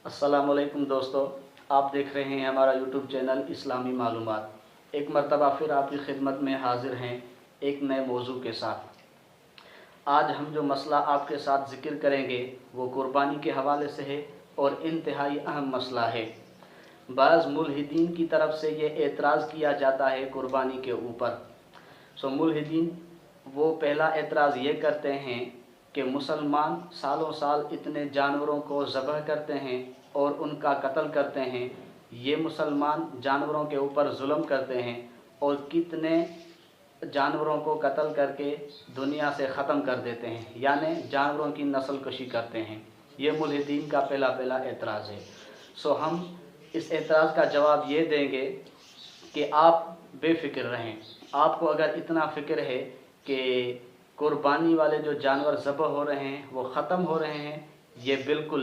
अस्सलामुअलैकुम दोस्तों, आप देख रहे हैं हमारा यूट्यूब चैनल इस्लामी मालूमात। एक मरतबा फिर आपकी खिदमत में हाजिर हैं एक नए मौजू के साथ। आज हम जो मसला आपके साथ ज़िक्र करेंगे वो कुर्बानी के हवाले से है और इंतहाई अहम मसला है। बाज़ मुल्हिदीन की तरफ से ये एतराज़ किया जाता है कुर्बानी के ऊपर। मुल्हिदीन वो पहला एतराज़ ये करते हैं कि मुसलमान सालों साल इतने जानवरों को ज़बह करते हैं और उनका कत्ल करते हैं। ये मुसलमान जानवरों के ऊपर जुल्म करते हैं और कितने जानवरों को कत्ल करके दुनिया से ख़त्म कर देते हैं, यानी जानवरों की नस्ल कशी करते हैं। ये मुल्हिदीन का पहला एतराज़ है। हम इस एतराज़ का जवाब ये देंगे कि आप बेफ़िक्र रहें। आपको अगर इतना फ़िक्र है कि कुर्बानी वाले जो जानवर ज़बह हो रहे हैं वो ख़त्म हो रहे हैं, ये बिल्कुल